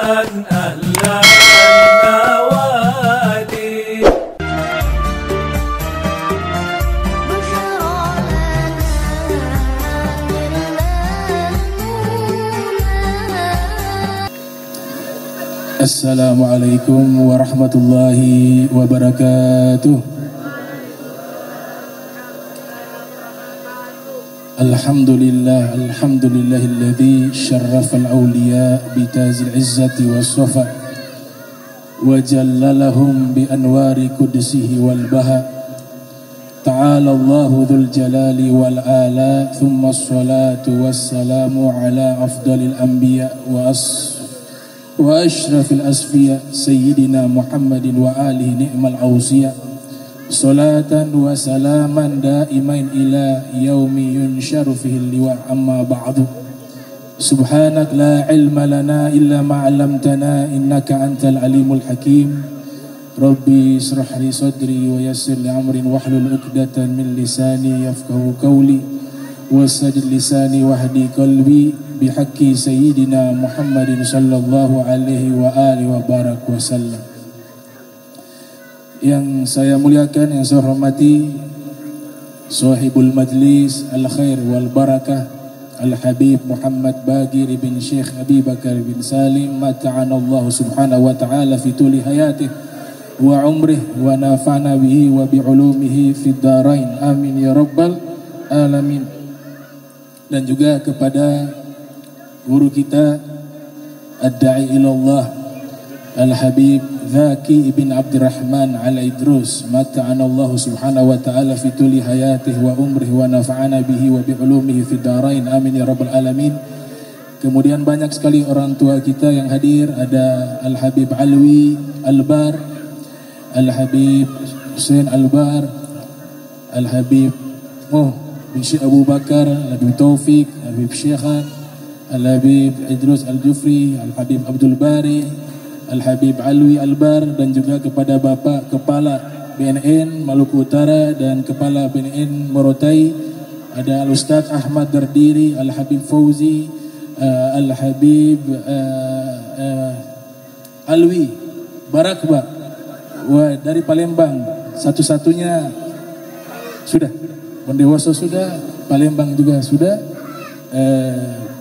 أهلا النوادي Assalamualaikum warahmatullahi wabarakatuh. Alhamdulillahilladzi syarrafal awliya bitazil izzati wassafa wa jallalahum bi anwari qudsihi wal baha. Ta'ala Allahu dzul jalali wal ala, thumma assalatu wassalamu ala afdalil anbiya wa ashrafil asfiya sayyidina Muhammadin wa alihi ni'mal awsiya. Salatan wa salaman daimain ila yaumi yunsharu fihi liwa, amma ba'du. Subhanak la ilma lana illa ma 'allamtana innaka antal alimul hakim. Rabbi israh li sadri wa yassir li amri wahlul 'uqdatan min lisani yafqahu qawli wasadid lisani wahdi qalbi bihaqqi sayyidina Muhammadin sallallahu alaihi wa alihi wa barak wa sallam. Yang saya muliakan, yang saya hormati sahibul majlis al-khair wal barakah Al-Habib Muhammad Bagir bin Syekh Abi Bakar bin Salim, mata'ana Allah subhanahu wa ta'ala fi tuli hayatih wa umrih wa nafa'na bihi wa bi'ulumihi fid darain, amin ya rabbal alamin. Dan juga kepada guru kita ad-da'i ilallah Al-Habib Zaki ibn Abdurrahman Al-Idrus, mata'ana Allah subhanahu wa ta'ala fi tuli hayatih wa umrih wa nafa'ana bihi wa bi'ulumihi fid darain, amin ya rabbal alamin. Kemudian banyak sekali orang tua kita yang hadir. Ada Al-Habib Alwi Al-Bar, Al-Habib Hussein Al-Bar, Al-Habib bin Syekh Abu Bakar, Al-Habib Taufik, Al-Habib Syekhan, Al-Habib Idrus Al-Jufri, Al-Habib Abdul Bari, Al-Habib Alwi Al-Bar, dan juga kepada Bapak Kepala BNN Maluku Utara dan Kepala BNN Morotai. Ada Al-Ustaz Ahmad Dardiri, Al-Habib Fauzi, Al-Habib Alwi Barakba dari Palembang. Satu-satunya sudah, Bondewoso sudah, Palembang juga sudah.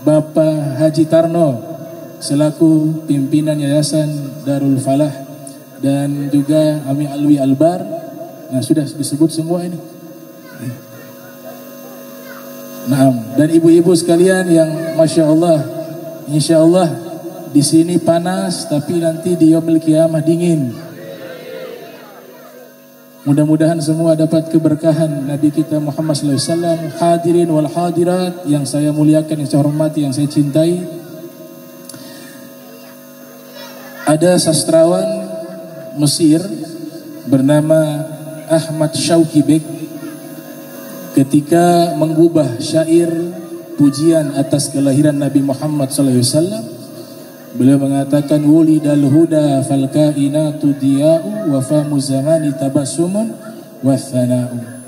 Bapak Haji Tarno selaku pimpinan Yayasan Darul Falah, dan juga Ami Alwi Albar. Nah, sudah disebut semua ini. Nah, dan ibu-ibu sekalian yang Masya Allah, Insya Allah di sini panas, tapi nanti di Yaumil Qiyamah dingin. Mudah-mudahan semua dapat keberkahan Nabi kita Muhammad SAW. Hadirin wal hadirat yang saya muliakan, yang saya hormati, yang saya cintai. Ada sastrawan Mesir bernama Ahmad Shauki Beg, ketika mengubah syair pujian atas kelahiran Nabi Muhammad SAW, beliau mengatakan, wulidal huda fal kainatu diya'u wa famu zamani tabassumun wa thana'u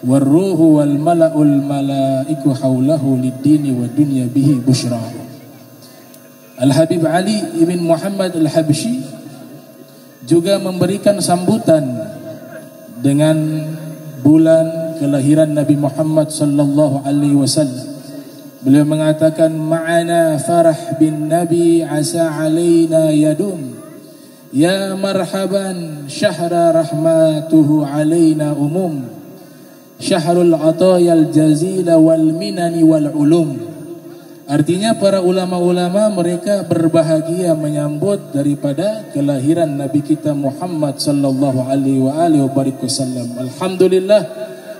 warruhu wal mala'ul mala'iku hawlahu lid-dini wa dunya bihi bushra'u. Al-Habib Ali ibn Muhammad Al-Habsyi juga memberikan sambutan dengan bulan kelahiran Nabi Muhammad sallallahu alaihi wasallam. Beliau mengatakan, ma'ana farah bin Nabi asa alaina yadum, ya marhaban syahra rahmatuhu alaina umum, syahrul atayal jazila wal minani wal ulum. Artinya para ulama-ulama mereka berbahagia menyambut daripada kelahiran Nabi kita Muhammad sallallahu alaihi wasallam. Alhamdulillah,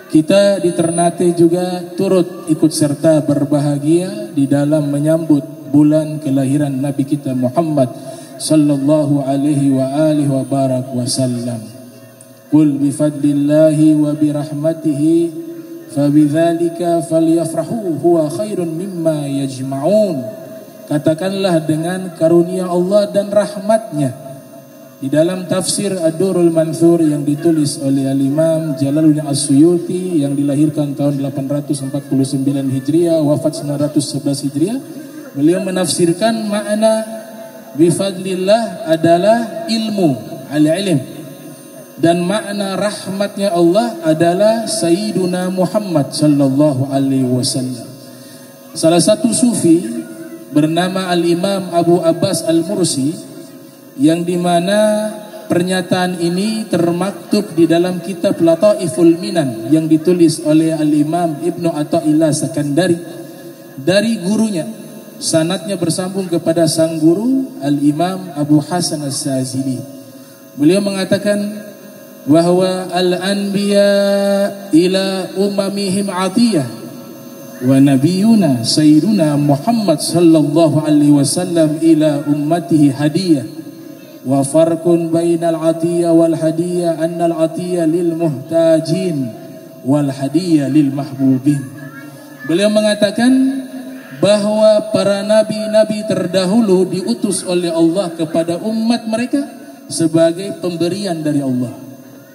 kita di Ternate juga turut ikut serta berbahagia di dalam menyambut bulan kelahiran Nabi kita Muhammad sallallahu alaihi wasallam. Qul bi fadlillahi wa bi rahmatihi fabidzalika falyafrahu huwa khairun mimma yajma'un. Katakanlah dengan karunia Allah dan rahmatnya. Di dalam tafsir Ad-Durrul Mansur yang ditulis oleh Al-Imam Jalaluddin As-Suyuti yang dilahirkan tahun 849 Hijriah, wafat 911 Hijriah, beliau menafsirkan makna bifadlillah adalah ilmu, al-ilm. Dan makna rahmatnya Allah adalah Sayyiduna Muhammad sallallahu alaihi wasallam. Salah satu sufi bernama Al-Imam Abu Abbas Al-Mursi, yang dimana pernyataan ini termaktub di dalam kitab Lataiful Minan yang ditulis oleh Al-Imam Ibnu Athaillah Sakandari dari gurunya. Sanadnya bersambung kepada sang guru Al-Imam Abu Hasan As-Sazili. Beliau mengatakan bahwa al-anbiya ila umamihim atiyah wa nabiyuna sayyiduna Muhammad sallallahu alaihi wasallam ila ummatihi hadiyah. Wa farqun bainal atiyah wal hadiyah annal atiyah lil muhtajin wal hadiyah lil mahbubin. Beliau mengatakan bahwa para nabi-nabi terdahulu diutus oleh Allah kepada umat mereka sebagai pemberian dari Allah.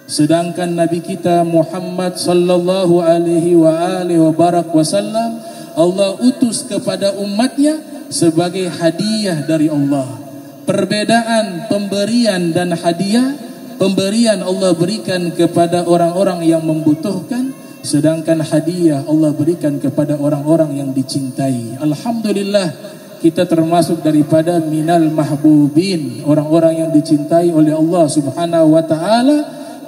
Sedangkan nabi kita Muhammad sallallahu alaihi wasallam Allah utus kepada umatnya sebagai hadiah dari Allah. Perbedaan pemberian dan hadiah, pemberian Allah berikan kepada orang-orang yang membutuhkan, sedangkan hadiah Allah berikan kepada orang-orang yang dicintai. Alhamdulillah, kita termasuk daripada minal mahbubin, orang-orang yang dicintai oleh Allah subhanahu wa ta'ala,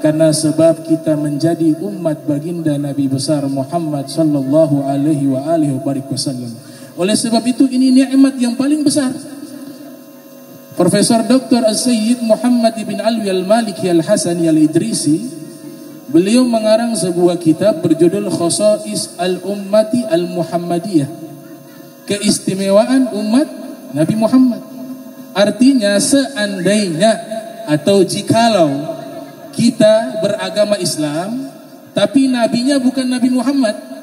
karena sebab kita menjadi umat baginda Nabi besar Muhammad sallallahu alaihi wasallam. Oleh sebab itu ini nikmat yang paling besar. Profesor Dr. As-Sayyid Muhammad ibn Alwi al-Maliki al-Hasani al-Idrisi, beliau mengarang sebuah kitab berjudul Khosais al-Ummati al-Muhammadiyah, keistimewaan umat Nabi Muhammad. Artinya seandainya atau jikalau kita beragama Islam tapi nabinya bukan Nabi Muhammad,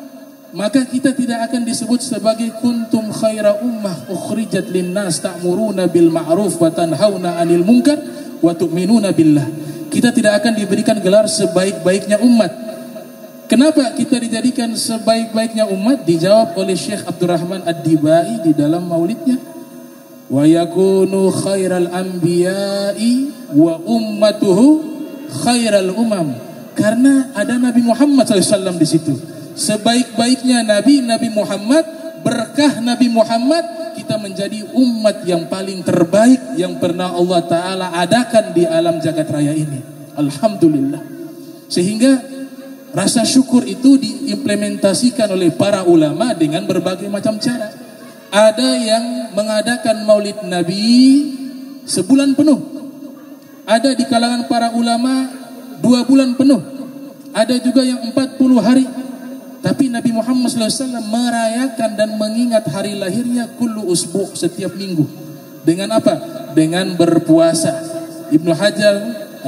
maka kita tidak akan disebut sebagai kuntum khaira ummah ukhrijat linnas ta'muruna bil ma'ruf wa tanhauna 'anil munkar wa tu'minuna billah. Kita tidak akan diberikan gelar sebaik-baiknya umat. Kenapa kita dijadikan sebaik-baiknya umat? Dijawab oleh Syekh Abdurrahman Ad-Dibai di dalam maulidnya. Wa yakunu khairal anbiya'i wa ummatuhu khairal umam. Karena ada Nabi Muhammad SAW di situ. Sebaik-baiknya Nabi Muhammad, berkah Nabi Muhammad, kita menjadi umat yang paling terbaik yang pernah Allah Ta'ala adakan di alam jagat raya ini. Alhamdulillah. Sehingga rasa syukur itu diimplementasikan oleh para ulama dengan berbagai macam cara. Ada yang mengadakan maulid Nabi sebulan penuh. Ada di kalangan para ulama 2 bulan penuh. Ada juga yang 40 hari. Tapi Nabi Muhammad SAW merayakan dan mengingat hari lahirnya kullu usbu', setiap minggu. Dengan apa? Dengan berpuasa. Ibnu Hajar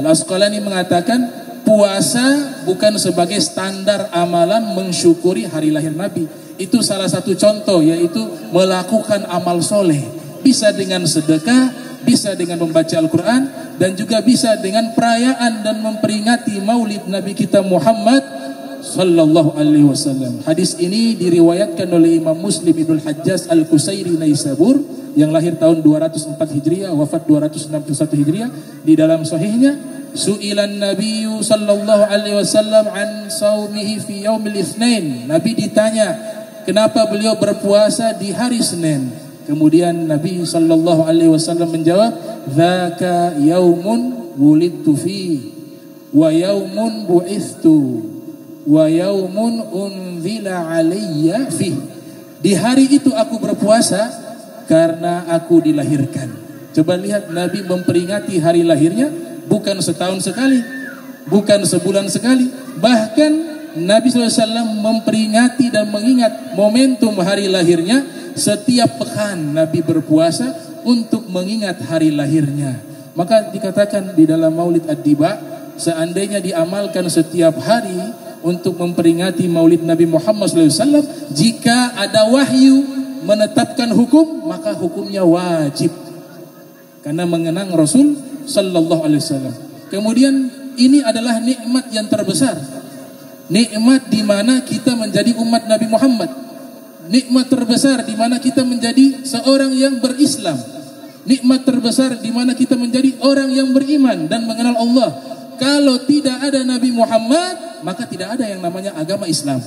Al-Asqalani mengatakan puasa bukan sebagai standar amalan mensyukuri hari lahir Nabi. Itu salah satu contoh, yaitu melakukan amal soleh. Bisa dengan sedekah, bisa dengan membaca Al-Quran, dan juga bisa dengan perayaan dan memperingati maulid Nabi kita Muhammad sallallahu alaihi wasallam. Hadis ini diriwayatkan oleh Imam Muslim Ibnu Hajjaj Al-Qusairi Naisabur yang lahir tahun 204 Hijriah, wafat 261 Hijriah. Di dalam sahihnya, su'ilan Nabiyyu sallallahu alaihi wasallam an saumihi fi yaumil itsnain. Nabi ditanya kenapa beliau berpuasa di hari Senin. Kemudian Nabi sallallahu alaihi wasallam menjawab, "Dzaka yaumun wulidtu fi wa yaumun bu'itstu wa yaumun unzila alayya fi." Di hari itu aku berpuasa karena aku dilahirkan. Coba lihat, Nabi memperingati hari lahirnya bukan setahun sekali, bukan sebulan sekali. Bahkan Nabi SAW memperingati dan mengingat momentum hari lahirnya setiap pekan. Nabi berpuasa untuk mengingat hari lahirnya. Maka dikatakan di dalam Maulid Ad-Diba, seandainya diamalkan setiap hari untuk memperingati maulid Nabi Muhammad SAW, jika ada wahyu menetapkan hukum, maka hukumnya wajib karena mengenang Rasul Sallallahu Alaihi Wasallam. Kemudian ini adalah nikmat yang terbesar, nikmat di mana kita menjadi umat Nabi Muhammad, nikmat terbesar di mana kita menjadi seorang yang berislam. nikmat terbesar di mana kita menjadi orang yang beriman dan mengenal Allah. Kalau tidak ada Nabi Muhammad, maka tidak ada yang namanya agama Islam.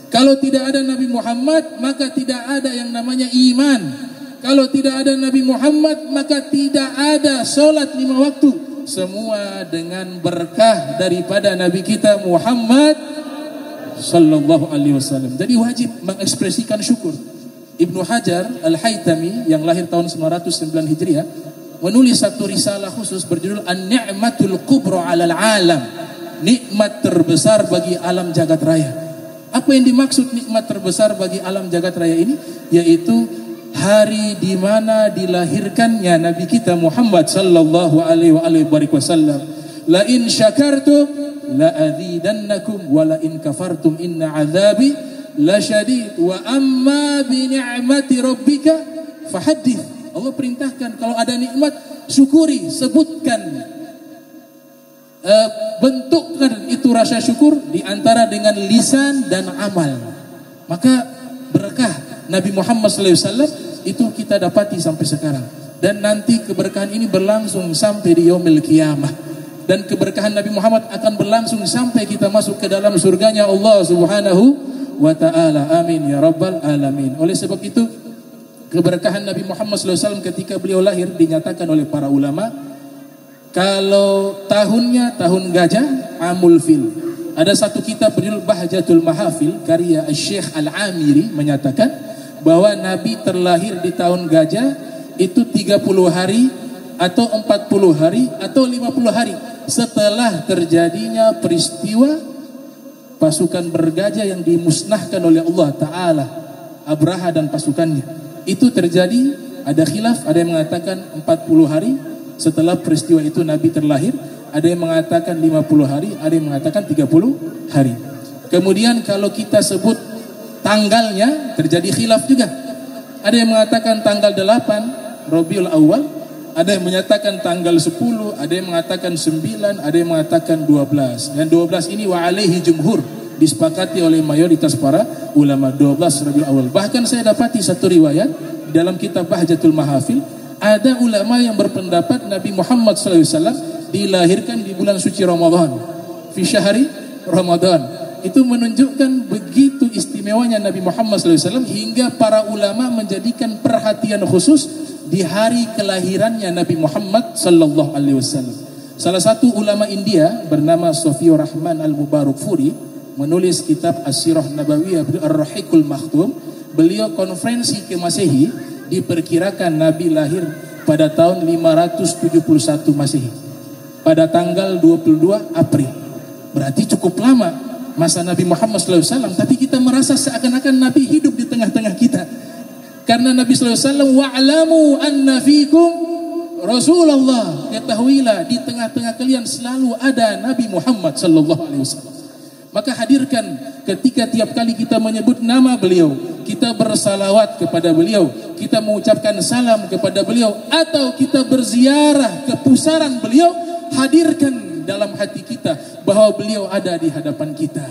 Kalau tidak ada Nabi Muhammad, maka tidak ada yang namanya iman. Kalau tidak ada Nabi Muhammad, maka tidak ada solat 5 waktu. Semua dengan berkah daripada Nabi kita Muhammad sallallahu alaihi wasallam. Jadi wajib mengekspresikan syukur. Ibnu Hajar Al-Haytami yang lahir tahun 909 Hijriah menulis satu risalah khusus berjudul An-Ni'matul Kubra 'alal 'Alam. Nikmat terbesar bagi alam jagat raya. Apa yang dimaksud nikmat terbesar bagi alam jagat raya ini? Yaitu hari di mana dilahirkannya Nabi kita Muhammad sallallahu alaihi wasallam. La in syakartum la azidannakum wa la in kafartum inna 'adzabi lasyadid wa amma bi ni'mati rabbika fahaddits. Allah perintahkan kalau ada nikmat syukuri, sebutkan, bentukkan itu rasa syukur di antara dengan lisan dan amal. Maka berkah Nabi Muhammad SAW itu kita dapati sampai sekarang, dan nanti keberkahan ini berlangsung sampai di yaumil qiyamah, dan keberkahan Nabi Muhammad akan berlangsung sampai kita masuk ke dalam surganya Allah Subhanahu wa ta'ala. Amin ya rabbal alamin. Oleh sebab itu keberkahan Nabi Muhammad SAW ketika beliau lahir dinyatakan oleh para ulama, kalau tahunnya tahun gajah, amul fil. Ada satu kitab berjudul Bahjatul Mahafil karya Syekh Al-Amiri menyatakan bahwa Nabi terlahir di tahun gajah itu 30 hari atau 40 hari atau 50 hari setelah terjadinya peristiwa pasukan bergajah yang dimusnahkan oleh Allah Ta'ala, Abraha dan pasukannya. Itu terjadi, ada khilaf, ada yang mengatakan 40 hari setelah peristiwa itu Nabi terlahir, ada yang mengatakan 50 hari, ada yang mengatakan 30 hari. Kemudian kalau kita sebut tanggalnya, terjadi khilaf juga. Ada yang mengatakan tanggal 8 Rabiul Awal, ada yang menyatakan tanggal 10, ada yang mengatakan 9, ada yang mengatakan 12. Dan 12 ini wa alaihi jumhur, disepakati oleh mayoritas para ulama, 12 Rabiul Awal. Bahkan saya dapati satu riwayat di dalam kitab Bahjatul Mahafil, ada ulama yang berpendapat Nabi Muhammad SAW dilahirkan di bulan suci Ramadan, fi syahri Ramadan. Itu menunjukkan begitu istimewanya Nabi Muhammad SAW hingga para ulama menjadikan perhatian khusus di hari kelahirannya Nabi Muhammad SAW. Salah satu ulama India bernama Sofiur Rahman Al-Mubarakfuri menulis kitab As-Sirah Nabawiyah Ar-Rahiqul Makhtum. Beliau konferensi ke Masehi diperkirakan Nabi lahir pada tahun 571 Masehi pada tanggal 22 April. Berarti cukup lama masa Nabi Muhammad SAW, tapi kita merasa seakan-akan Nabi hidup di tengah-tengah kita. Karena Nabi SAW, wa'lamu anna fikum Rasulullah, ketahuilah di tengah-tengah kalian selalu ada Nabi Muhammad SAW. Maka hadirkan ketika tiap kali kita menyebut nama beliau, kita bersalawat kepada beliau, kita mengucapkan salam kepada beliau, atau kita berziarah ke pusaran beliau, hadirkan dalam hati kita bahwa beliau ada di hadapan kita.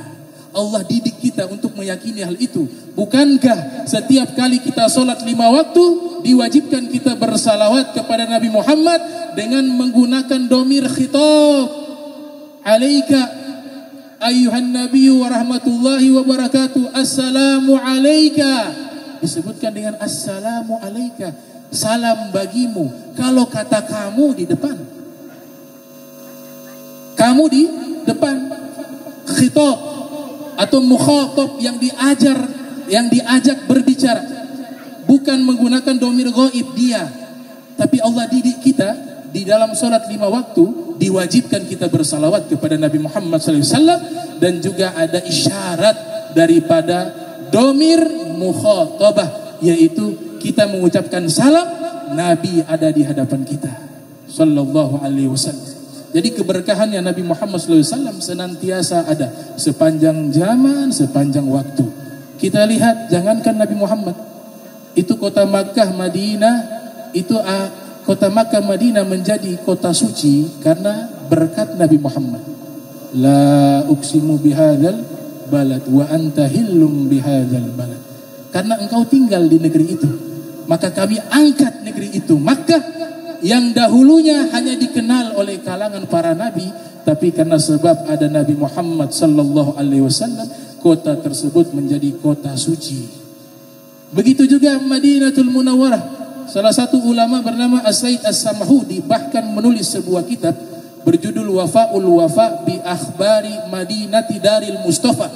Allah didik kita untuk meyakini hal itu. Bukankah setiap kali kita sholat 5 waktu diwajibkan kita bersalawat kepada Nabi Muhammad dengan menggunakan domir khitab, alaika ayyuhan nabiyyu wa rahmatullahi wa barakatuh, assalamu alaika, disebutkan dengan assalamu alaika, salam bagimu. Kalau kata kamu di depan, kamu di depan, khitab atau mukhatab yang diajak berbicara, bukan menggunakan domir ghaib dia. Tapi Allah didik kita di dalam sholat 5 waktu diwajibkan kita bersalawat kepada Nabi Muhammad SAW, dan juga ada isyarat daripada domir mukhatabah, yaitu kita mengucapkan salam, Nabi ada di hadapan kita sallallahu alaihi wasallam. Jadi keberkahannya Nabi Muhammad SAW senantiasa ada sepanjang zaman, sepanjang waktu. Kita lihat, jangankan Nabi Muhammad, itu kota Makkah, Madinah, itu kota Makkah Madinah menjadi kota suci karena berkat Nabi Muhammad. La uqsimu bihadzal balad wa anta hillum bihadzal balad. Karena engkau tinggal di negeri itu, maka kami angkat negeri itu Makkah yang dahulunya hanya dikenal oleh kalangan para nabi, tapi karena sebab ada Nabi Muhammad sallallahu alaihi wasallam, kota tersebut menjadi kota suci. Begitu juga Madinatul Munawwarah. Salah satu ulama bernama As-Said As-Samahudi bahkan menulis sebuah kitab berjudul Wafaul Wafa bi Akhbari Madinati Daril Mustafa,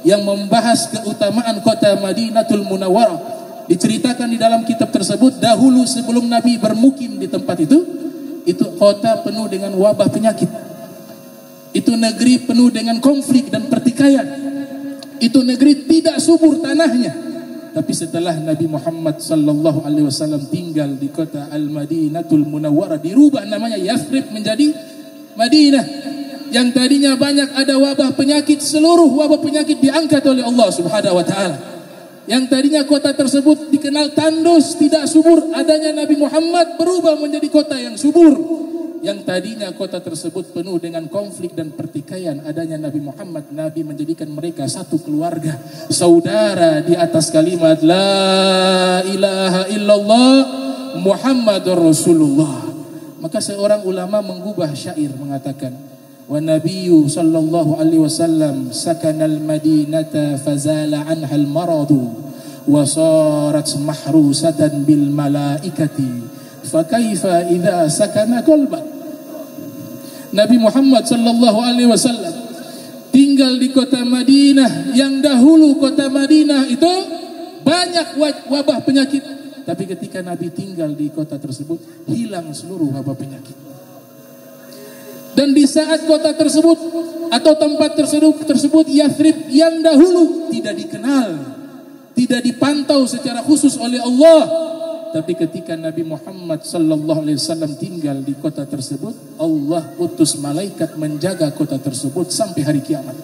yang membahas keutamaan kota Madinatul Munawwarah. Diceritakan di dalam kitab tersebut, dahulu sebelum Nabi bermukim di tempat itu kota penuh dengan wabah penyakit. Itu negeri penuh dengan konflik dan pertikaian. Itu negeri tidak subur tanahnya. Tapi setelah Nabi Muhammad sallallahu alaihi wasallam tinggal di kota Al-Madinatul Munawwarah, dirubah namanya Yathrib menjadi Madinah. Yang tadinya banyak ada wabah penyakit, seluruh wabah penyakit diangkat oleh Allah Subhanahu wa taala. Yang tadinya kota tersebut dikenal tandus, tidak subur, adanya Nabi Muhammad berubah menjadi kota yang subur. Yang tadinya kota tersebut penuh dengan konflik dan pertikaian, adanya Nabi Muhammad, Nabi menjadikan mereka satu keluarga, saudara di atas kalimat La ilaha illallah Muhammadur Rasulullah. Maka seorang ulama mengubah syair mengatakan, wa nabiyyu sallallahu alaihi wasallam sakanal madinata fazala anha al-maradu wa sarat mahrusatan bil malaikati fakaifa idza sakana qalbak. Nabi Muhammad sallallahu alaihi wasallam tinggal di kota Madinah, yang dahulu kota Madinah itu banyak wabah penyakit, tapi ketika Nabi tinggal di kota tersebut hilang seluruh wabah penyakit. Dan di saat kota tersebut atau tempat tersebut Yathrib yang dahulu tidak dikenal, tidak dipantau secara khusus oleh Allah, tapi ketika Nabi Muhammad sallallahu alaihi wasallam tinggal di kota tersebut, Allah utus malaikat menjaga kota tersebut sampai hari kiamat,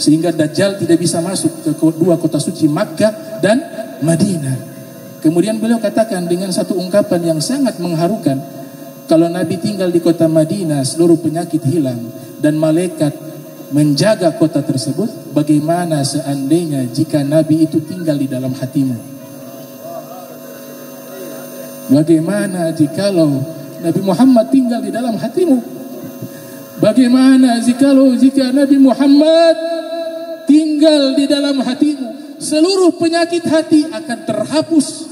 sehingga Dajjal tidak bisa masuk ke dua kota suci Makkah dan Madinah. Kemudian beliau katakan dengan satu ungkapan yang sangat mengharukan, kalau Nabi tinggal di kota Madinah seluruh penyakit hilang dan malaikat menjaga kota tersebut, bagaimana seandainya jika Nabi itu tinggal di dalam hatimu? Bagaimana jikalau Nabi Muhammad tinggal di dalam hatimu? Bagaimana jika Nabi Muhammad tinggal di dalam hatimu? Seluruh penyakit hati akan terhapus.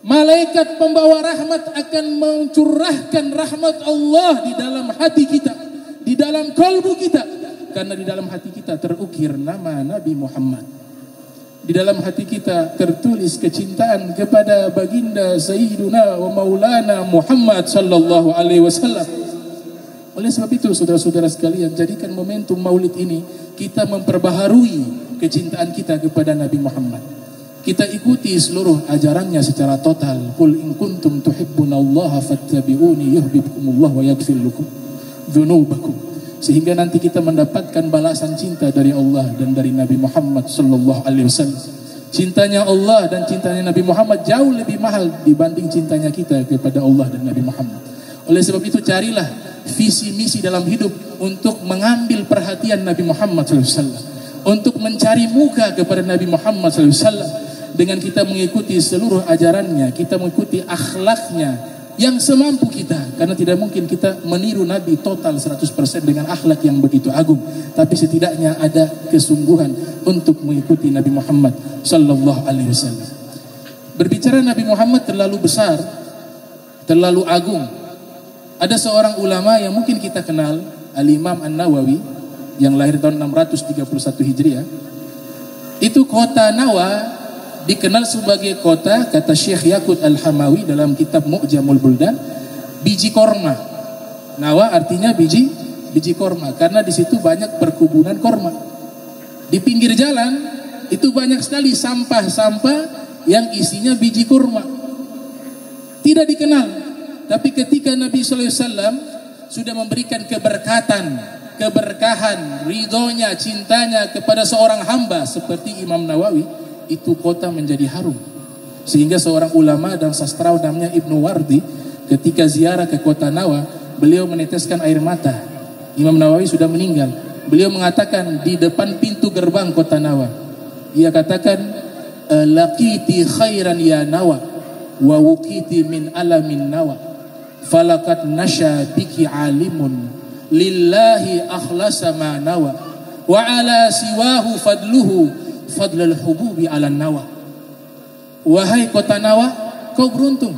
Malaikat pembawa rahmat akan mencurahkan rahmat Allah di dalam hati kita, di dalam kalbu kita, karena di dalam hati kita terukir nama Nabi Muhammad. Di dalam hati kita tertulis kecintaan kepada baginda Sayyiduna wa Maulana Muhammad sallallahu alaihi wasallam. Oleh sebab itu saudara-saudara sekalian, jadikan momentum Maulid ini kita memperbaharui kecintaan kita kepada Nabi Muhammad. Kita ikuti seluruh ajarannya secara total. Qul in kuntum tuhibbunallaha fattabi'uni yuhibbukumullah wa yaghfir lakum dzunubakum. Sehingga nanti kita mendapatkan balasan cinta dari Allah dan dari Nabi Muhammad sallallahu alaihi wasallam. Cintanya Allah dan cintanya Nabi Muhammad jauh lebih mahal dibanding cintanya kita kepada Allah dan Nabi Muhammad. Oleh sebab itu carilah visi misi dalam hidup untuk mengambil perhatian Nabi Muhammad sallallahu alaihi wasallam, untuk mencari muka kepada Nabi Muhammad sallallahu alaihi wasallam. Dengan kita mengikuti seluruh ajarannya, kita mengikuti akhlaknya yang semampu kita, karena tidak mungkin kita meniru Nabi total 100% dengan akhlak yang begitu agung, tapi setidaknya ada kesungguhan untuk mengikuti Nabi Muhammad sallallahu alaihi wasallam. Berbicara Nabi Muhammad terlalu besar, terlalu agung, ada seorang ulama yang mungkin kita kenal, Al-Imam An-Nawawi, yang lahir tahun 631 Hijriah. Itu kota Nawa dikenal sebagai kota, kata Syekh Yaqut Al-Hamawi dalam kitab Mu'jamul Buldan, biji korma. Nawa artinya biji korma, karena di situ banyak perkebunan korma. Di pinggir jalan itu banyak sekali sampah-sampah yang isinya biji korma. Tidak dikenal, tapi ketika Nabi sallallahu alaihi wasallam sudah memberikan keberkahan, ridhonya, cintanya kepada seorang hamba seperti Imam Nawawi, itu kota menjadi harum. Sehingga seorang ulama dan sastrawan namanya Ibnu Wardi ketika ziarah ke kota Nawa, beliau meneteskan air mata. Imam Nawawi sudah meninggal. Beliau mengatakan di depan pintu gerbang kota Nawa, ia katakan, laqiti khairan ya Nawa wa wukiti min alamin Nawa. falakat nasya biki alimun lillahi akhlasa ma nawa wa ala siwahu fadluhu fadlal hububi ala nawa. Wahai kota Nawa, kau beruntung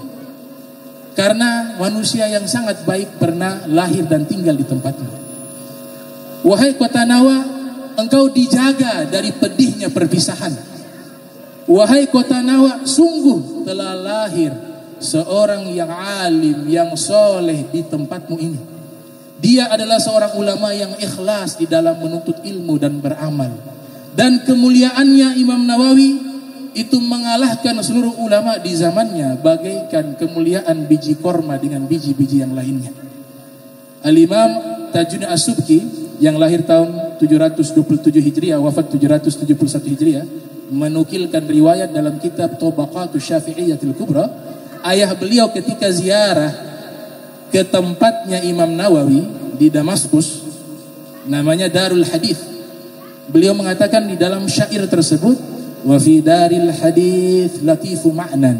karena manusia yang sangat baik pernah lahir dan tinggal di tempatmu. Wahai kota Nawa, engkau dijaga dari pedihnya perpisahan. Wahai kota Nawa, sungguh telah lahir seorang yang alim, yang soleh di tempatmu ini. Dia adalah seorang ulama yang ikhlas di dalam menuntut ilmu dan beramal. Dan kemuliaannya Imam Nawawi itu mengalahkan seluruh ulama di zamannya, bagaikan kemuliaan biji korma dengan biji-biji yang lainnya. Al-Imam Tajuddin As-Subki yang lahir tahun 727 Hijriah, wafat 771 Hijriah, menukilkan riwayat dalam kitab Tabaqatus Syafi'iyyatil Kubra. Ayah beliau ketika ziarah ke tempatnya Imam Nawawi di Damaskus, namanya Darul Hadith, beliau mengatakan di dalam syair tersebut, wa fi daril hadith latifu ma'nan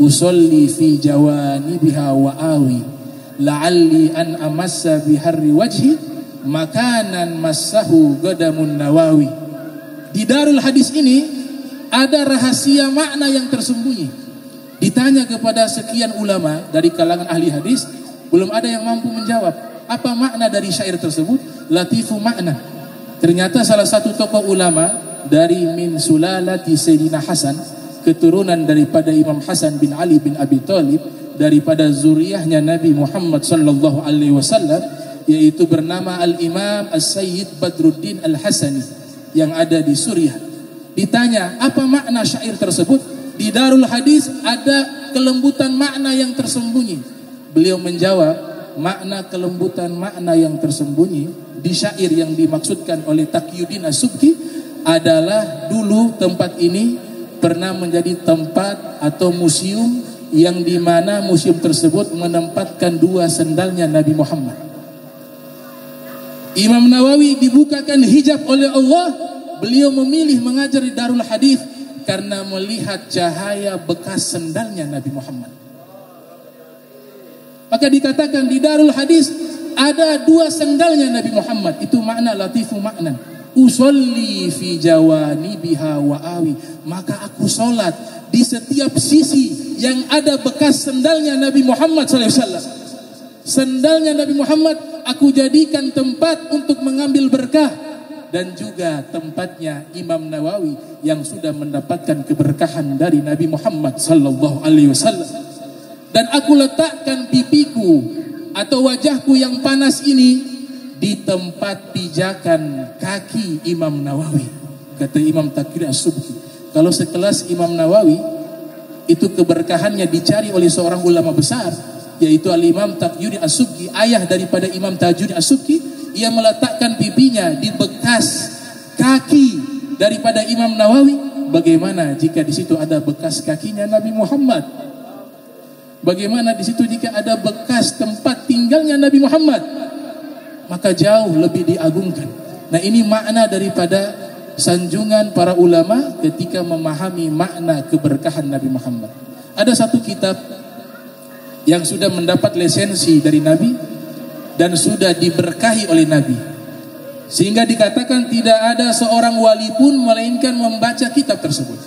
usolli fi jawanibiha wa awi la'alli an amassa biharri wajhi makanan massahu gadamun Nawawi. Di Darul Hadis ini ada rahasia makna yang tersembunyi. Ditanya kepada sekian ulama dari kalangan ahli hadis, belum ada yang mampu menjawab apa makna dari syair tersebut, latifu makna. Ternyata salah satu tokoh ulama dari min sulalati Sayyidina Hasan, keturunan daripada Imam Hasan bin Ali bin Abi Thalib, daripada zuriyahnya Nabi Muhammad sallallahu alaihi wasallam, yaitu bernama Al-Imam As-Sayyid Badruddin Al-Hasani yang ada di Suriah. Ditanya apa makna syair tersebut, di Darul Hadis ada kelembutan makna yang tersembunyi. Beliau menjawab, makna kelembutan makna yang tersembunyi di syair yang dimaksudkan oleh Taqiyuddin As-Subki adalah dulu tempat ini pernah menjadi tempat atau museum yang dimana museum tersebut menempatkan dua sendalnya Nabi Muhammad. Imam Nawawi dibukakan hijab oleh Allah, beliau memilih mengajar di Darul Hadith karena melihat cahaya bekas sendalnya Nabi Muhammad. Maka dikatakan di Darul Hadith ada dua sendalnya Nabi Muhammad, itu makna latifu makna. Usolli fi jawanibiha wa awi, maka aku solat di setiap sisi yang ada bekas sendalnya Nabi Muhammad SAW. Sendalnya Nabi Muhammad aku jadikan tempat untuk mengambil berkah, dan juga tempatnya Imam Nawawi yang sudah mendapatkan keberkahan dari Nabi Muhammad sallallahu alaihi wasallam. Dan aku letakkan pipiku atau wajahku yang panas ini di tempat pijakan kaki Imam Nawawi. Kata Imam Taqiyuddin As-Subki, kalau sekelas Imam Nawawi itu keberkahannya dicari oleh seorang ulama besar, yaitu Al-Imam Taqiyuddin As-Subki, ayah daripada Imam Tajuddin As-Subki. Ia meletakkan pipinya di bekas kaki daripada Imam Nawawi. Bagaimana jika di situ ada bekas kakinya Nabi Muhammad? Bagaimana di situ jika ada bekas tempat tinggalnya Nabi Muhammad? Maka jauh lebih diagungkan. Nah, ini makna daripada sanjungan para ulama ketika memahami makna keberkahan Nabi Muhammad. Ada satu kitab yang sudah mendapat lisensi dari Nabi dan sudah diberkahi oleh Nabi, sehingga dikatakan tidak ada seorang wali pun melainkan membaca kitab tersebut.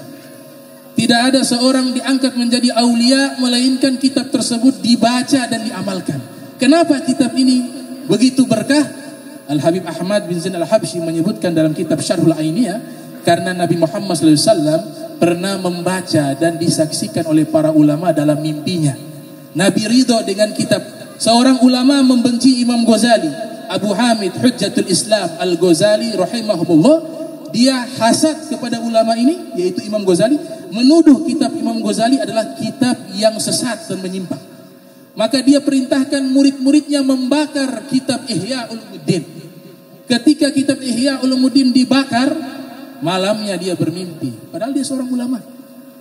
Tidak ada seorang diangkat menjadi aulia melainkan kitab tersebut dibaca dan diamalkan. Kenapa kitab ini begitu berkah? Al-Habib Ahmad bin Zain Al-Habsyi menyebutkan dalam kitab Syarhul Ainiyah, karena Nabi Muhammad SAW pernah membaca dan disaksikan oleh para ulama dalam mimpinya. Nabi ridho dengan kitab. Seorang ulama membenci Imam Ghazali, Abu Hamid Hujjatul Islam Al-Ghazali rahimahullah. Dia hasad kepada ulama ini, yaitu Imam Ghazali, menuduh kitab Imam Ghazali adalah kitab yang sesat dan menyimpang. Maka dia perintahkan murid-muridnya membakar kitab Ihya Ulumuddin. Ketika kitab Ihya Ulumuddin dibakar, malamnya dia bermimpi. Padahal dia seorang ulama.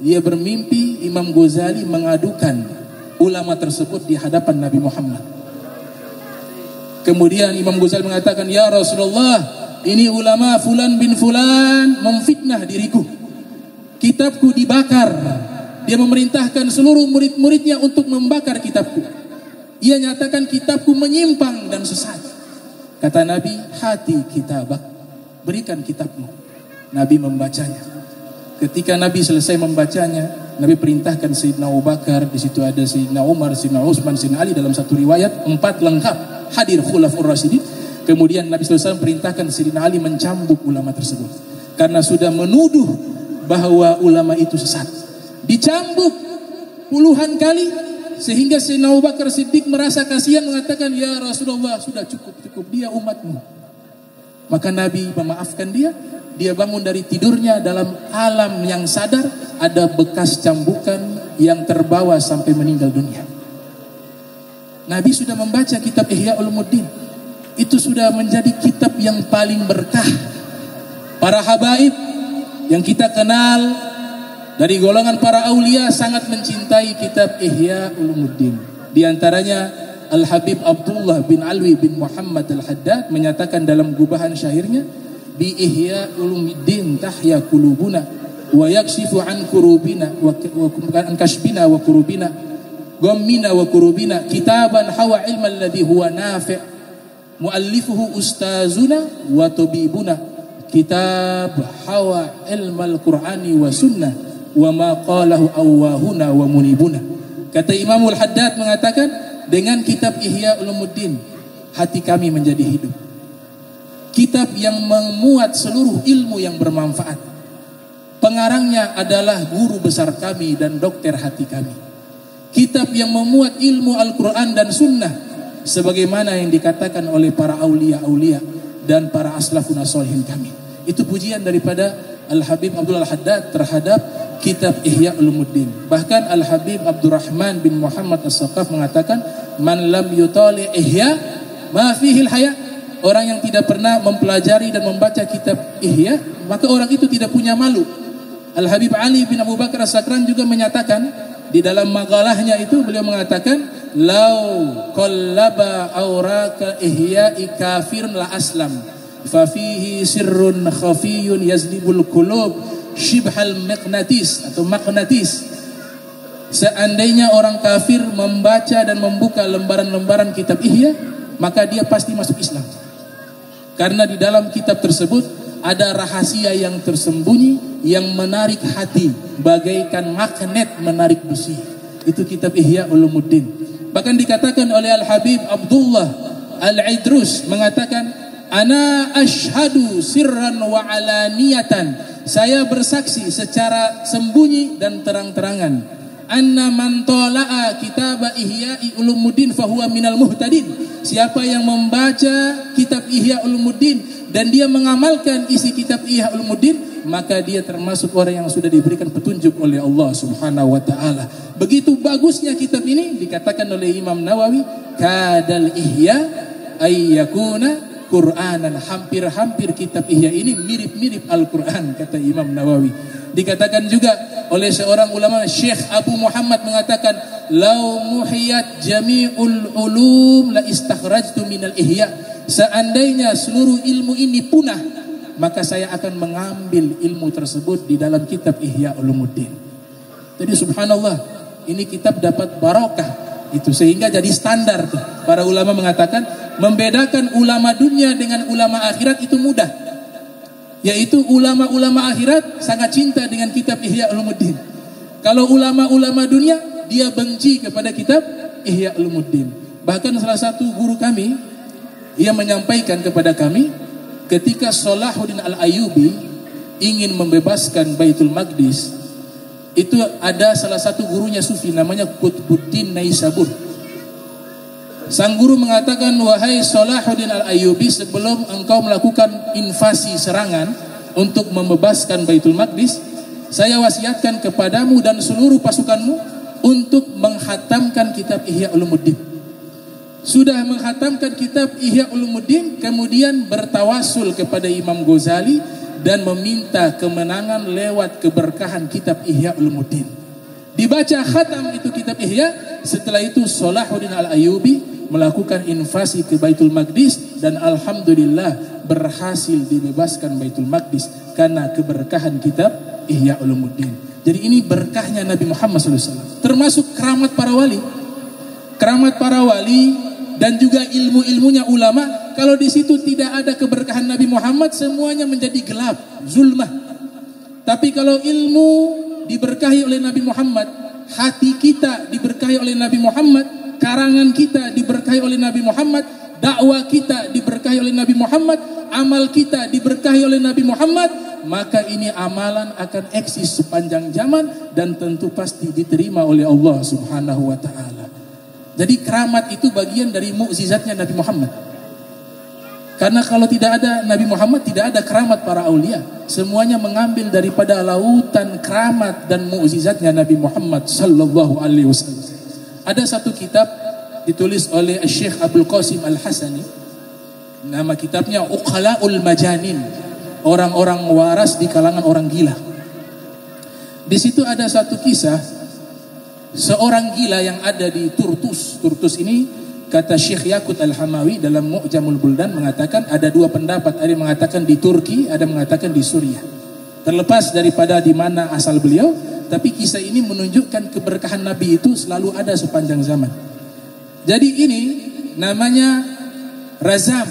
Dia bermimpi Imam Ghazali mengadukan ulama tersebut di hadapan Nabi Muhammad. Kemudian Imam Ghazali mengatakan, "Ya Rasulullah, ini ulama fulan bin fulan memfitnah diriku. Kitabku dibakar." Dia memerintahkan seluruh murid-muridnya untuk membakar kitabku. Ia nyatakan kitabku menyimpang dan sesat. Kata Nabi, hati kitabak, berikan kitabmu. Nabi membacanya. Ketika Nabi selesai membacanya, Nabi perintahkan Sayyidina Abu Bakar, di situ ada Sayyidina Umar, Sayyidina Utsman, Sayyidina Ali, dalam satu riwayat 4 lengkap hadir khulafur rasyidin. Kemudian Nabi SAW perintahkan Sayyidina Ali mencambuk ulama tersebut karena sudah menuduh bahwa ulama itu sesat. Dicambuk puluhan kali sehingga Sayyidina Abu Bakar Siddiq merasa kasihan, mengatakan, ya Rasulullah, sudah cukup, dia umatmu. Maka Nabi memaafkan dia. Dia bangun dari tidurnya dalam alam yang sadar, ada bekas cambukan yang terbawa sampai meninggal dunia. Nabi sudah membaca kitab Ihya Ulumuddin. Itu sudah menjadi kitab yang paling berkah. Para habaib yang kita kenal dari golongan para aulia sangat mencintai kitab Ihya Ulumuddin. Di antaranya Al-Habib Abdullah bin Alwi bin Muhammad Al-Haddad menyatakan dalam gubahan syairnya, bi Ihya Ulumuddin tahya qulubuna wa yakshifu an kurubina wa an kashbina wa kurubina gammina wa kurubina kitaban hawa ilma alladhi huwa nafi' muallifuhu ustazuna wa tabibuna kitab hawa ilmal qur'ani wa sunnah wa ma qalahu awwahuna wa munibuna. Kata Imamul Haddad mengatakan, dengan kitab Ihya Ulumuddin hati kami menjadi hidup. Kitab yang memuat seluruh ilmu yang bermanfaat. Pengarangnya adalah guru besar kami dan dokter hati kami. Kitab yang memuat ilmu Al-Quran dan Sunnah, sebagaimana yang dikatakan oleh para aulia-aulia dan para aslafun sholihin kami. Itu pujian daripada Al-Habib Abdullah Al-Haddad terhadap kitab Ihya Ulumuddin. Bahkan Al-Habib Abdurrahman bin Muhammad As-Saqaf mengatakan, man lam yutali ihya ma fihil haya. Orang yang tidak pernah mempelajari dan membaca kitab Ihya, maka orang itu tidak punya malu. Al-Habib Ali bin Abu Bakar As-Sakran juga menyatakan, di dalam magalahnya itu beliau mengatakan, lau qallaba awraka ihya'i kafirun la aslam fa fihi sirrun khafiyun yazlibul qulub shibhal maqnatis atau maqnatis. Seandainya orang kafir membaca dan membuka lembaran-lembaran kitab Ihya, maka dia pasti masuk Islam. Karena di dalam kitab tersebut ada rahasia yang tersembunyi yang menarik hati bagaikan magnet menarik besi. Itu kitab Ihya Ulumuddin. Bahkan dikatakan oleh Al-Habib Abdullah Al-Idrus mengatakan, ana ashhadu sirran wa alaniyatan. Saya bersaksi secara sembunyi dan terang-terangan, anna man tala'a kitab Ihya Ulumuddin fahuwa minal muhtadin. Siapa yang membaca kitab Ihya Ulumuddin dan dia mengamalkan isi kitab Ihya Ulumuddin, maka dia termasuk orang yang sudah diberikan petunjuk oleh Allah Subhanahu wa taala. Begitu bagusnya kitab ini, dikatakan oleh Imam Nawawi, kadal Ihya ayyakuna Qur'anan. Hampir-hampir kitab Ihya ini mirip-mirip Al-Qur'an, kata Imam Nawawi. Dikatakan juga oleh seorang ulama, Syekh Abu Muhammad mengatakan, lau muhiyat jami'ul ulum la istakhrajtu minal ihya. Seandainya seluruh ilmu ini punah, maka saya akan mengambil ilmu tersebut di dalam kitab Ihya Ulumuddin. Jadi subhanallah, ini kitab dapat barokah itu sehingga jadi standar. Para ulama mengatakan membedakan ulama dunia dengan ulama akhirat itu mudah. Yaitu ulama-ulama akhirat sangat cinta dengan kitab Ihya Ulumuddin. Kalau ulama-ulama dunia, dia benci kepada kitab Ihya Ulumuddin. Bahkan salah satu guru kami, ia menyampaikan kepada kami, ketika Salahuddin Al-Ayyubi ingin membebaskan Baitul Maqdis, itu ada salah satu gurunya sufi namanya Qutbuddin Naisabur. Sang guru mengatakan, wahai Salahuddin Al-Ayyubi, sebelum engkau melakukan invasi serangan untuk membebaskan Baitul Maqdis, saya wasiatkan kepadamu dan seluruh pasukanmu untuk menghatamkan kitab Ihya Ulumuddin. Sudah menghatamkan kitab Ihya Ulumuddin, kemudian bertawasul kepada Imam Ghazali dan meminta kemenangan lewat keberkahan kitab Ihya Ulumuddin. Dibaca khatam itu kitab Ihya. Setelah itu Salahuddin Al-Ayyubi melakukan invasi ke Baitul Maqdis dan alhamdulillah berhasil dibebaskan Baitul Maqdis karena keberkahan kitab Ihya Ulumuddin. Jadi ini berkahnya Nabi Muhammad SAW. Termasuk keramat para wali. keramat para wali, dan juga ilmu-ilmunya ulama. Kalau di situ tidak ada keberkahan Nabi Muhammad, semuanya menjadi gelap, zulmah. Tapi kalau ilmu diberkahi oleh Nabi Muhammad, hati kita diberkahi oleh Nabi Muhammad, karangan kita diberkahi oleh Nabi Muhammad, dakwah kita diberkahi oleh Nabi Muhammad, amal kita diberkahi oleh Nabi Muhammad, maka ini amalan akan eksis sepanjang zaman dan tentu pasti diterima oleh Allah Subhanahu wa taala. Jadi keramat itu bagian dari mukjizatnya Nabi Muhammad. Karena kalau tidak ada Nabi Muhammad, tidak ada keramat para aulia. Semuanya mengambil daripada lautan keramat dan mukjizatnya Nabi Muhammad sallallahu alaihi wasallam. Ada satu kitab ditulis oleh Syekh Abdul Qasim Al-Hasani. Nama kitabnya Uqalaul Majanin, orang-orang waras di kalangan orang gila. Di situ ada satu kisah seorang gila yang ada di Turtus. Turtus ini, kata Syekh Yaqut Al-Hamawi dalam Mu'jamul Buldan, mengatakan ada dua pendapat. Ada yang mengatakan di Turki, ada yang mengatakan di Suriah. Terlepas daripada di mana asal beliau, tapi kisah ini menunjukkan keberkahan Nabi itu selalu ada sepanjang zaman. Jadi ini namanya Razam.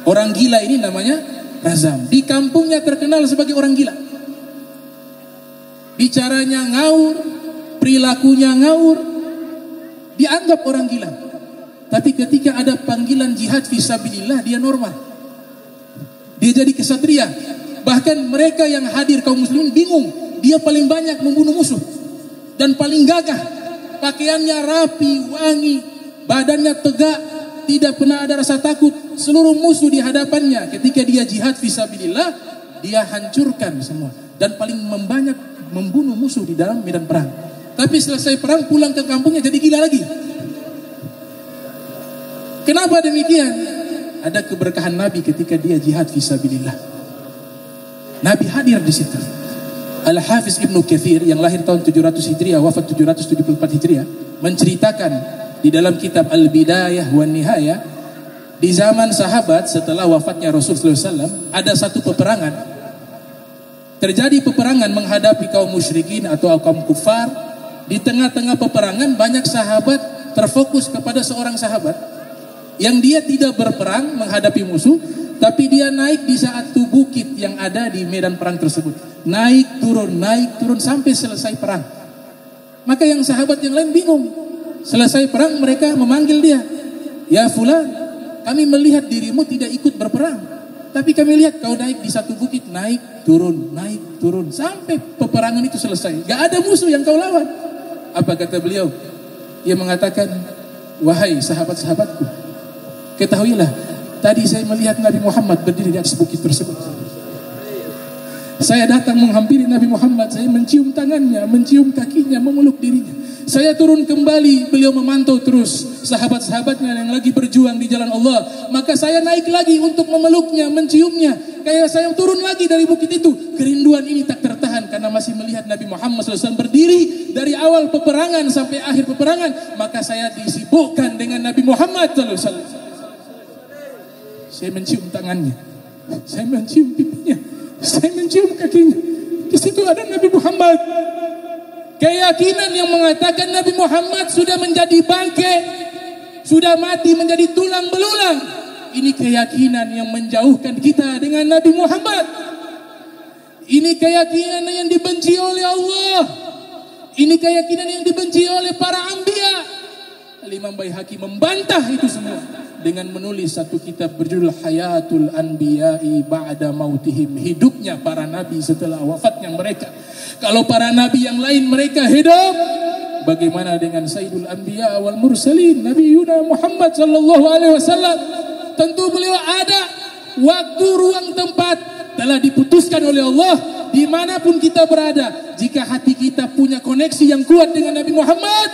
Orang gila ini namanya Razam. Di kampungnya terkenal sebagai orang gila. Bicaranya ngawur, perilakunya ngawur, dianggap orang gila. Tapi ketika ada panggilan jihad fisabilillah, dia normal. Dia jadi kesatria. Bahkan mereka yang hadir kaum muslimin bingung. Dia paling banyak membunuh musuh dan paling gagah. Pakaiannya rapi, wangi, badannya tegak, tidak pernah ada rasa takut. Seluruh musuh di hadapannya ketika dia jihad fisabilillah, dia hancurkan semua dan paling banyak membunuh musuh di dalam medan perang. Tapi selesai perang pulang ke kampungnya jadi gila lagi. Kenapa demikian? Ada keberkahan Nabi ketika dia jihad fisabilillah. Nabi hadir di situ. Al-Hafiz Ibnu Katsir yang lahir tahun 700 Hijriah, wafat 774 Hijriah, menceritakan di dalam kitab Al-Bidayah wan Nihayah, di zaman sahabat setelah wafatnya Rasulullah SAW, ada satu peperangan. Terjadi peperangan menghadapi kaum musyrikin atau kaum kufar. Di tengah-tengah peperangan banyak sahabat terfokus kepada seorang sahabat yang dia tidak berperang menghadapi musuh, tapi dia naik di satu bukit yang ada di medan perang tersebut. Naik turun sampai selesai perang. Maka yang sahabat yang lain bingung. Selesai perang mereka memanggil dia. Ya fulan, kami melihat dirimu tidak ikut berperang, tapi kami lihat kau naik di satu bukit, naik turun sampai peperangan itu selesai. Gak ada musuh yang kau lawan. Apa kata beliau? Ia mengatakan, wahai sahabat-sahabatku, ketahuilah, tadi saya melihat Nabi Muhammad berdiri di atas bukit tersebut. Saya datang menghampiri Nabi Muhammad, saya mencium tangannya, mencium kakinya, memeluk dirinya. Saya turun kembali, beliau memantau terus sahabat-sahabatnya yang lagi berjuang di jalan Allah. Maka saya naik lagi untuk memeluknya, menciumnya. Kayak saya turun lagi dari bukit itu. Kerinduan ini tak tertahan karena masih melihat Nabi Muhammad SAW berdiri dari awal peperangan sampai akhir peperangan. Maka saya disibukkan dengan Nabi Muhammad SAW. Saya mencium tangannya, saya mencium pipinya, saya mencium kakinya. Di situ ada Nabi Muhammad. Keyakinan yang mengatakan Nabi Muhammad sudah menjadi bangke, sudah mati menjadi tulang belulang. Ini keyakinan yang menjauhkan kita dengan Nabi Muhammad. Ini keyakinan yang dibenci oleh Allah. Ini keyakinan yang dibenci oleh para anbiya. Imam Baihaqi membantah itu semua dengan menulis satu kitab berjudul Hayatul Anbiya'i Ba'da Mautihim, hidupnya para nabi setelah wafatnya mereka. Kalau para nabi yang lain mereka hidup, bagaimana dengan Sayyidul Anbiya wal Mursalin, Nabi Yuna Muhammad sallallahu alaihi wasallam? Tentu beliau ada waktu, ruang, tempat telah diputuskan oleh Allah dimanapun kita berada. Jika hati kita punya koneksi yang kuat dengan Nabi Muhammad,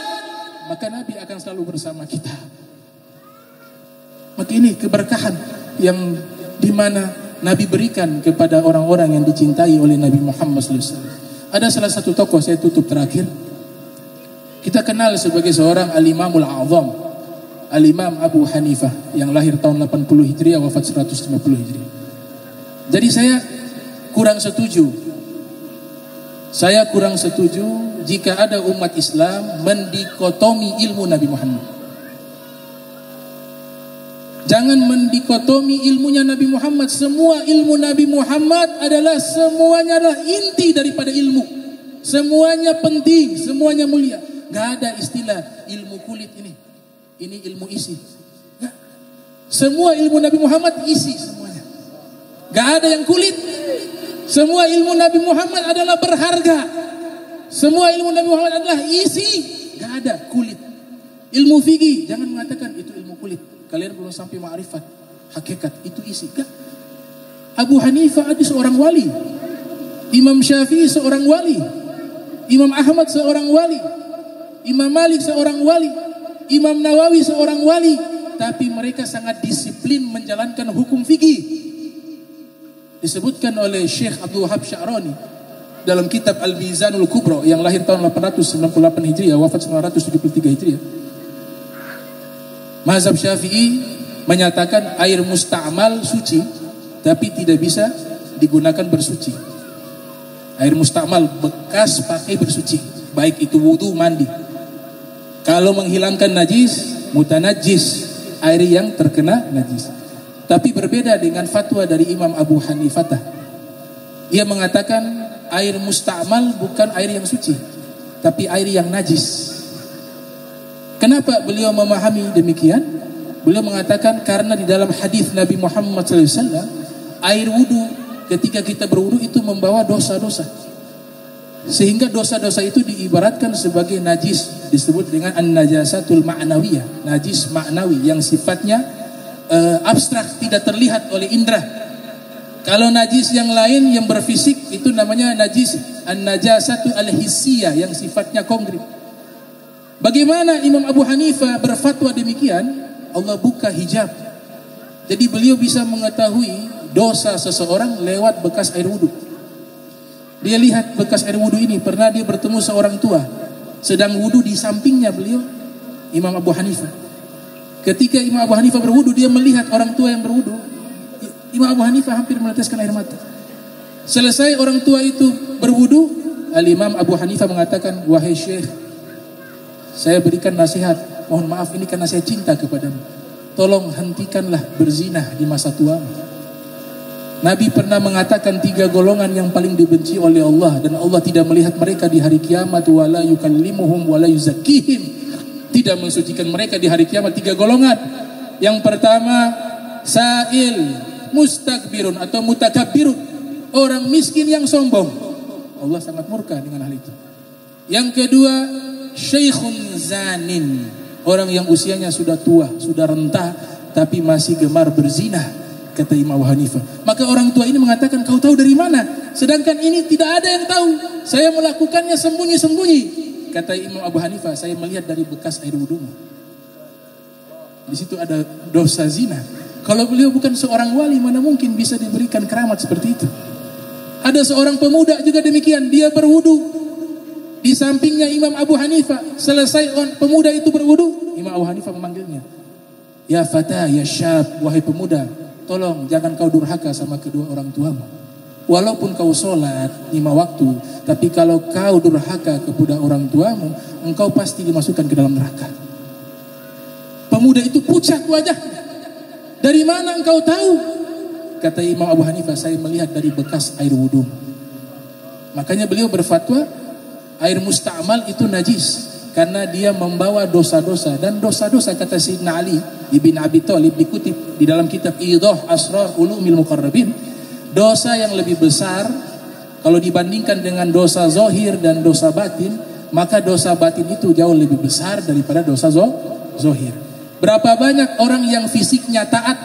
maka Nabi akan selalu bersama kita. Maka ini keberkahan yang dimana Nabi berikan kepada orang-orang yang dicintai oleh Nabi Muhammad SAW. Ada salah satu tokoh, saya tutup terakhir. Kita kenal sebagai seorang Al-Imamul A'zam, Al-Imam Abu Hanifah, yang lahir tahun 80 Hijriah, wafat 150 Hijriah. Jadi saya kurang setuju. Jika ada umat Islam mendikotomi ilmu Nabi Muhammad. Jangan mendikotomi ilmunya Nabi Muhammad. Semua ilmu Nabi Muhammad semuanya adalah inti daripada ilmu. Semuanya penting, semuanya mulia. Gak ada istilah ilmu kulit ini ilmu isi. Gak. Semua ilmu Nabi Muhammad isi semuanya. Gak ada yang kulit. Semua ilmu Nabi Muhammad adalah berharga. Semua ilmu Nabi Muhammad adalah isi. Gak ada kulit. Ilmu fikih jangan mengatakan itu ilmu kulit. Kalian belum sampai ma'rifat, hakikat, itu isi. Gak. Abu Hanifah ada seorang wali. Imam Syafi'i seorang wali. Imam Ahmad seorang wali. Imam Malik seorang wali. Imam Nawawi seorang wali. Tapi mereka sangat disiplin menjalankan hukum fikih. Disebutkan oleh Syekh Abdul Wahab Sya'rani dalam kitab Al-Mizanul Kubra yang lahir tahun 898 Hijriah, wafat 973 Hijriah. Mazhab Syafi'i menyatakan air musta'mal suci, tapi tidak bisa digunakan bersuci. Air musta'mal bekas pakai bersuci, baik itu wudu, mandi. Kalau menghilangkan najis, mutanajis, air yang terkena najis. Tapi berbeda dengan fatwa dari Imam Abu Hanifah. Ia mengatakan air musta'mal bukan air yang suci, tapi air yang najis. Kenapa beliau memahami demikian? Beliau mengatakan karena di dalam hadis Nabi Muhammad SAW, air wudu ketika kita berwudu itu membawa dosa-dosa. Sehingga dosa-dosa itu diibaratkan sebagai najis, disebut dengan an-najasatul ma'nawiyah, najis ma'nawi yang sifatnya abstrak, tidak terlihat oleh indera. Kalau najis yang lain yang berfisik itu namanya najis an-najasatul al-hissiyah yang sifatnya konkret. Bagaimana Imam Abu Hanifah berfatwa demikian? Allah buka hijab. Jadi beliau bisa mengetahui dosa seseorang lewat bekas air wudu. Dia lihat bekas air wudu ini, pernah dia bertemu seorang tua sedang wudu di sampingnya beliau, Imam Abu Hanifah. Ketika Imam Abu Hanifah berwudu, dia melihat orang tua yang berwudu. Imam Abu Hanifah hampir meneteskan air mata. Selesai orang tua itu berwudu, Al-Imam Abu Hanifah mengatakan, "Wahai Syekh, saya berikan nasihat, mohon maaf ini karena saya cinta kepadamu. Tolong hentikanlah berzina di masa tuamu." Nabi pernah mengatakan 3 golongan yang paling dibenci oleh Allah, dan Allah tidak melihat mereka di hari kiamat, wala yukallimuhum wala yuzakkihim. Tidak mensucikan mereka di hari kiamat. 3 golongan. Yang pertama, sa'il, mustakbirun atau mutakabbirun, orang miskin yang sombong. Allah sangat murka dengan hal itu. Yang kedua, syaikhun zanin, orang yang usianya sudah tua, sudah renta, tapi masih gemar berzina. Kata Imam Abu Hanifah. Maka orang tua ini mengatakan, kau tahu dari mana? Sedangkan ini tidak ada yang tahu. Saya melakukannya sembunyi-sembunyi. Kata Imam Abu Hanifah, saya melihat dari bekas air wudumu. Di situ ada dosa zina. Kalau beliau bukan seorang wali, mana mungkin bisa diberikan keramat seperti itu? Ada seorang pemuda juga demikian. Dia berwudu. Di sampingnya Imam Abu Hanifah. Selesai pemuda itu berwudu, Imam Abu Hanifah memanggilnya. Ya fata, ya syab, wahai pemuda, tolong jangan kau durhaka sama kedua orang tuamu. Walaupun kau sholat 5 waktu, tapi kalau kau durhaka kepada orang tuamu, engkau pasti dimasukkan ke dalam neraka. Pemuda itu pucat wajahnya. Dari mana engkau tahu? Kata Imam Abu Hanifah, saya melihat dari bekas air wudu. Makanya beliau berfatwa, air musta'mal itu najis, karena dia membawa dosa-dosa. Dan dosa-dosa, kata Sayyidina Ali ibn Abi Thalib, dikutip di dalam kitab Idah Asrar Ulumil Muqarrabin, dosa yang lebih besar kalau dibandingkan dengan dosa zahir dan dosa batin, maka dosa batin itu jauh lebih besar daripada dosa zahir. Berapa banyak orang yang fisiknya taat,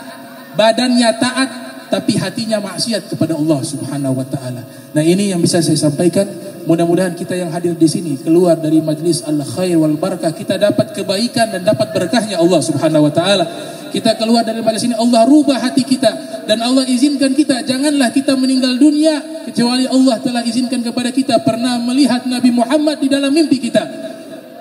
badannya taat, tapi hatinya maksiat kepada Allah Subhanahu wa taala. Nah, ini yang bisa saya sampaikan. Mudah-mudahan kita yang hadir di sini keluar dari majlis al-khair wal barakah, kita dapat kebaikan dan dapat berkahnya Allah Subhanahu wa taala. Kita keluar dari majlis ini, Allah rubah hati kita dan Allah izinkan kita, janganlah kita meninggal dunia kecuali Allah telah izinkan kepada kita pernah melihat Nabi Muhammad di dalam mimpi kita.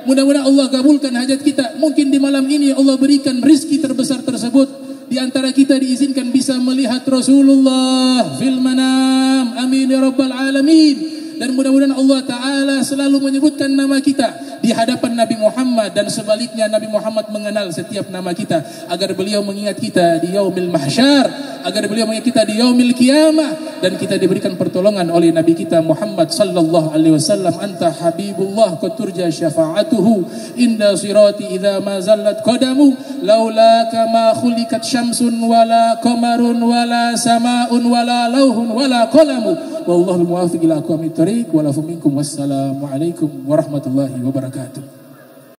Mudah-mudahan Allah kabulkan hajat kita. Mungkin di malam ini Allah berikan rizki terbesar tersebut. Di antara kita diizinkan bisa melihat Rasulullah fil manam. Amin ya rabbal alamin. Dan mudah-mudahan Allah Ta'ala selalu menyebutkan nama kita di hadapan Nabi Muhammad, dan sebaliknya Nabi Muhammad mengenal setiap nama kita agar beliau mengingat kita di yaumil mahsyar, agar beliau mengingat kita di yaumil qiyamah, dan kita diberikan pertolongan oleh Nabi kita Muhammad sallallahu alaihi wasallam. Anta habibullah qad turja syafa'atuhu inda sirati idza ma zallat qadamu laula kama khuliqat syamsun wala qamarun wala samaun wala lauhun wala qalamu wallahul muwaffiq ila aqwamit thariq wa lakum minkum wassalamu alaikum warahmatullahi wabarakatuh.